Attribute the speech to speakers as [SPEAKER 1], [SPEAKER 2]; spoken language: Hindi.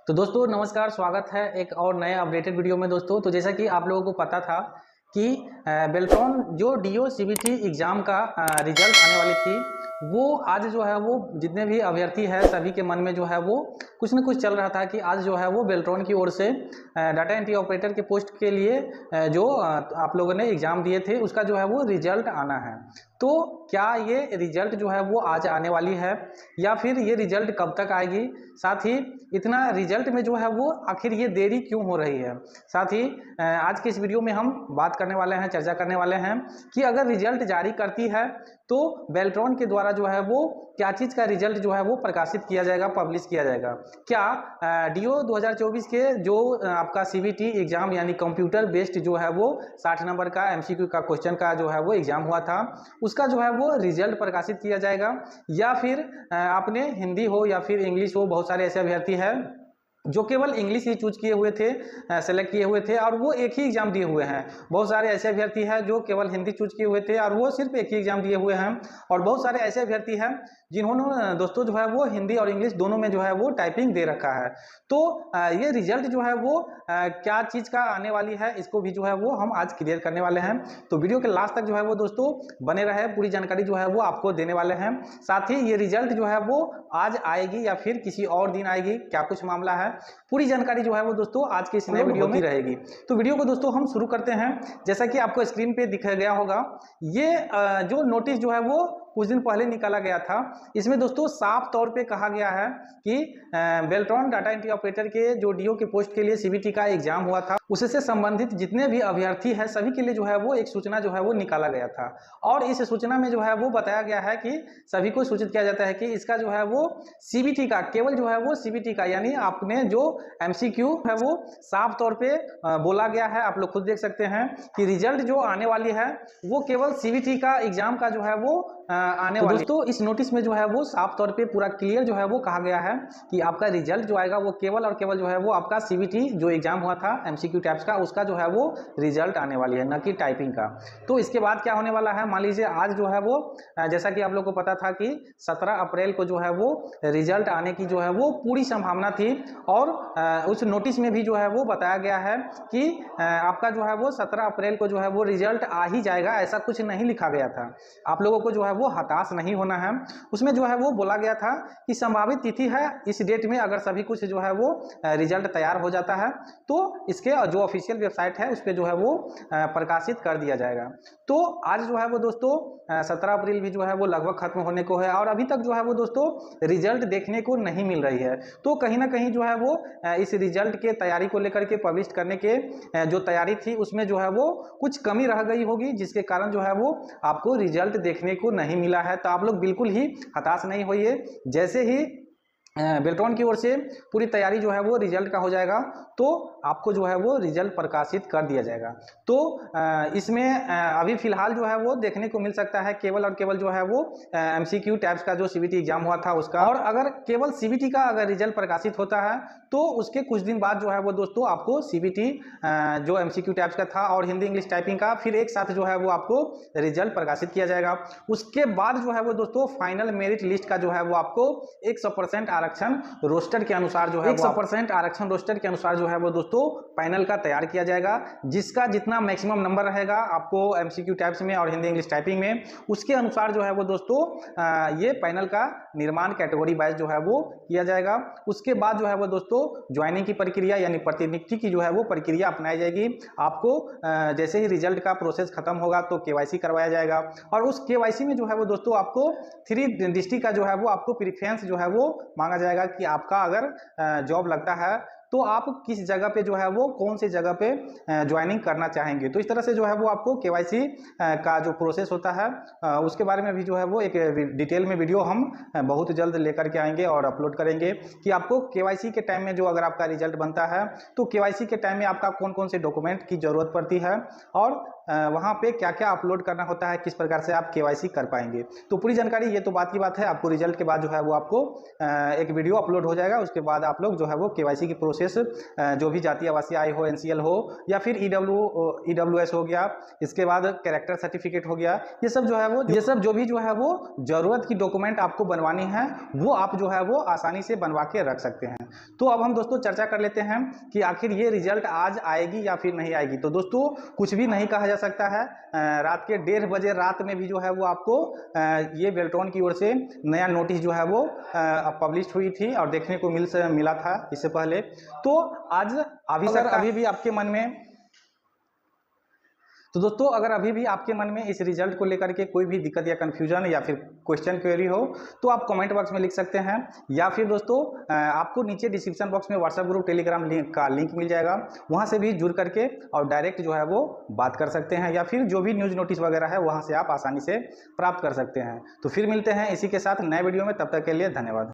[SPEAKER 1] तो दोस्तों नमस्कार, स्वागत है एक और नए अपडेटेड वीडियो में। दोस्तों तो जैसा कि आप लोगों को पता था कि बेल्ट्रॉन जो डीओ सीबीटी एग्ज़ाम का रिजल्ट आने वाली थी, वो आज जो है वो जितने भी अभ्यर्थी है सभी के मन में जो है वो कुछ न कुछ चल रहा था कि आज जो है वो बेल्ट्रॉन की ओर से डाटा एंट्री ऑपरेटर के पोस्ट के लिए जो आप लोगों ने एग्ज़ाम दिए थे उसका जो है वो रिजल्ट आना है। तो क्या ये रिजल्ट जो है वो आज आने वाली है या फिर ये रिजल्ट कब तक आएगी, साथ ही इतना रिजल्ट में जो है वो आखिर ये देरी क्यों हो रही है। साथ ही आज के इस वीडियो में हम बात करने वाले हैं, चर्चा करने वाले हैं कि अगर रिजल्ट जारी करती है तो बेल्ट्रॉन के द्वारा जो है वो क्या चीज़ का रिजल्ट जो है वो प्रकाशित किया जाएगा, पब्लिश किया जाएगा। क्या डीओ 2024 के जो आपका सीबीटी एग्ज़ाम यानी कंप्यूटर बेस्ड जो है वो 60 नंबर का एमसीक्यू का क्वेश्चन का जो है वो एग्ज़ाम हुआ था, उसका जो है वो रिजल्ट प्रकाशित किया जाएगा, या फिर आपने हिंदी हो या फिर इंग्लिश हो, बहुत सारे ऐसे अभ्यर्थी हैं जो केवल इंग्लिश ही चूज किए हुए थे, सेलेक्ट किए हुए थे और वो एक ही एग्जाम दिए हुए हैं। बहुत सारे ऐसे अभ्यर्थी हैं जो केवल हिंदी चूज किए हुए थे और वो सिर्फ एक ही एग्जाम दिए हुए हैं। और बहुत सारे ऐसे अभ्यर्थी हैं जिन्होंने दोस्तों जो है वो हिंदी और इंग्लिश दोनों में जो है वो टाइपिंग दे रखा है। तो ये रिजल्ट जो है वो क्या चीज़ का आने वाली है, इसको भी जो है वो हम आज क्लियर करने वाले हैं। तो वीडियो के लास्ट तक जो है वो दोस्तों बने रहे, पूरी जानकारी जो है वो आपको देने वाले हैं। साथ ही ये रिजल्ट जो है वो आज आएगी या फिर किसी और दिन आएगी, क्या कुछ मामला है, पूरी जानकारी जो है वो दोस्तों आज के इस नए वीडियो में रहेगी। तो वीडियो को दोस्तों हम शुरू करते हैं। जैसा कि आपको स्क्रीन पे दिखाया गया होगा, ये जो नोटिस जो है वो कुछ दिन पहले निकाला गया था। इसमें दोस्तों साफ तौर पे कहा गया है कि बेल्ट्रॉन डाटा एंट्री ऑपरेटर के जो डीओ के पोस्ट के लिए सीबीटी का एग्जाम हुआ था, उससे संबंधित जितने भी अभ्यर्थी हैं सभी के लिए जो है वो एक सूचना जो है वो निकाला गया था। और इस सूचना में जो है वो बताया गया है कि सभी को सूचित किया जाता है कि इसका जो है वो सीबीटी का केवल जो है वो सीबीटी का यानी आपने जो एमसीक्यू है वो साफ तौर पे बोला गया है। आप लोग खुद देख सकते हैं कि रिजल्ट जो आने वाली है वो केवल सीबीटी का एग्जाम का जो है वो आने वाली। दोस्तों इस नोटिस में जो है वो साफ तौर पे पूरा क्लियर जो है वो कहा गया है कि आपका रिजल्ट जो आएगा वो केवल और केवल जो है वो आपका सीबीटी जो एग्जाम हुआ था एमसीक्यू टाइप्स का, उसका जो है वो रिजल्ट आने वाली है, न कि टाइपिंग का। तो इसके बाद क्या होने वाला है, मान लीजिए आज जो है वो जैसा कि आप लोग को पता था कि 17 अप्रैल को जो है वो रिजल्ट आने की जो है वो पूरी संभावना थी। और उस नोटिस में भी जो है वो बताया गया है कि आपका जो है वो 17 अप्रैल को जो है वो रिजल्ट आ ही जाएगा, ऐसा कुछ नहीं लिखा गया था। आप लोगों को जो है वो हताश नहीं होना है। उसमें जो है वो बोला गया था कि संभावित तिथि है इस डेट में, अगर सभी कुछ जो है वो रिजल्ट तैयार हो जाता है तो इसके जो ऑफिशियल वेबसाइट है उस पर जो है वो प्रकाशित कर दिया जाएगा। तो आज जो है वो दोस्तों 17 अप्रैल भी जो है वो लगभग खत्म होने को है और अभी तक जो है वो दोस्तों रिजल्ट देखने को नहीं मिल रही है। तो कहीं ना कहीं जो है वो इस रिजल्ट के तैयारी को लेकर के पब्लिश करने के जो तैयारी थी उसमें जो है वो कुछ कमी रह गई होगी, जिसके कारण जो है वो आपको रिजल्ट देखने को नहीं मिला है। तो आप लोग बिल्कुल ही हताश नहीं होइए। जैसे ही बेल्ट्रॉन की ओर से पूरी तैयारी जो है वो रिजल्ट का हो जाएगा तो आपको जो है वो रिजल्ट प्रकाशित कर दिया जाएगा। तो इसमें अभी फिलहाल जो है वो देखने को मिल सकता है केवल और केवल जो है वो एमसीक्यू टाइप्स का जो सीबीटी एग्जाम हुआ था उसका। और अगर केवल सीबीटी का अगर रिजल्ट प्रकाशित होता है तो उसके कुछ दिन बाद जो है वो दोस्तों आपको सीबीटी जो एमसीक्यू टाइप्स का था और हिंदी इंग्लिश टाइपिंग का फिर एक साथ जो है वो आपको रिजल्ट प्रकाशित किया जाएगा। उसके बाद जो है वो दोस्तों फाइनल मेरिट लिस्ट का जो है वो आपको 100% आरक्षण रोस्टर के अनुसार जो है 100% आरक्षण रोस्टर के अनुसार जो है वो दोस्तों पैनल का तैयार किया जाएगा, जिसका जितना मैक्सिमम नंबर रहेगा आपको एमसीक्यू टाइप्स में और हिंदी इंग्लिश टाइपिंग में, उसके अनुसार जो है वो दोस्तों ये पैनल का निर्माण कैटेगरी वाइज जो है वो किया जाएगा। उसके बाद जो है वो दोस्तों ज्वाइनिंग की प्रक्रिया यानी प्रतिनियुक्ति की जो है वो प्रक्रिया अपनाई जाएगी। आपको जैसे ही रिजल्ट का प्रोसेस खत्म होगा तो केवाईसी करवाया जाएगा और उस केवाईसी में जो है वो दोस्तों आपको 3 डिस्ट्रिक्ट का जो है वो आपको प्रीफरेंस जो है वो मांगा जाएगा कि आपका अगर जॉब लगता है तो आप किस जगह पे जो है वो कौन सी जगह पे ज्वाइनिंग करना चाहेंगे। तो इस तरह से जो है वो आपको केवाईसी का जो प्रोसेस होता है उसके बारे में भी जो है वो एक डिटेल में वीडियो हम बहुत जल्द लेकर के आएंगे और अपलोड करेंगे कि आपको केवाईसी के टाइम में जो अगर आपका रिजल्ट बनता है तो केवाईसी के टाइम में आपका कौन कौन से डॉक्यूमेंट की जरूरत पड़ती है और वहाँ पे क्या क्या अपलोड करना होता है, किस प्रकार से आप केवाईसी कर पाएंगे। तो पूरी जानकारी ये तो बात की बात है, आपको रिजल्ट के बाद जो है वो आपको एक वीडियो अपलोड हो जाएगा। उसके बाद आप लोग जो है वो केवाईसी की प्रोसेस प्रोसेस जो भी जातीय आवासीय आय हो, NCL हो, या फिर EWS हो गया, इसके बाद कैरेक्टर सर्टिफिकेट हो गया, ये सब जो है वो ज़रूरत की डॉक्यूमेंट आपको बनवानी है, वो आप जो है वो आसानी से बनवा के रख सकते हैं। तो अब हम दोस्तों चर्चा कर लेते हैं कि आखिर ये रिजल्ट आज आएगी या फिर नहीं आएगी। तो दोस्तों कुछ भी नहीं कहा जा सकता है, रात के 1:30 बजे रात में भी जो है वो आपको ये बेल्ट्रॉन की ओर से नया नोटिस जो है वो पब्लिश हुई थी और देखने को मिला था इससे पहले। तो आज अभी भी आपके मन में तो दोस्तों अगर अभी भी आपके मन में इस रिजल्ट को लेकर के कोई भी दिक्कत या कन्फ्यूजन या फिर क्वेश्चन क्वेरी हो तो आप कमेंट बॉक्स में लिख सकते हैं, या फिर दोस्तों आपको नीचे डिस्क्रिप्शन बॉक्स में व्हाट्सएप ग्रुप टेलीग्राम का लिंक मिल जाएगा, वहां से भी जुड़ करके और डायरेक्ट जो है वो बात कर सकते हैं, या फिर जो भी न्यूज़ नोटिस वगैरह है वहाँ से आप आसानी से प्राप्त कर सकते हैं। तो फिर मिलते हैं इसी के साथ नए वीडियो में, तब तक के लिए धन्यवाद।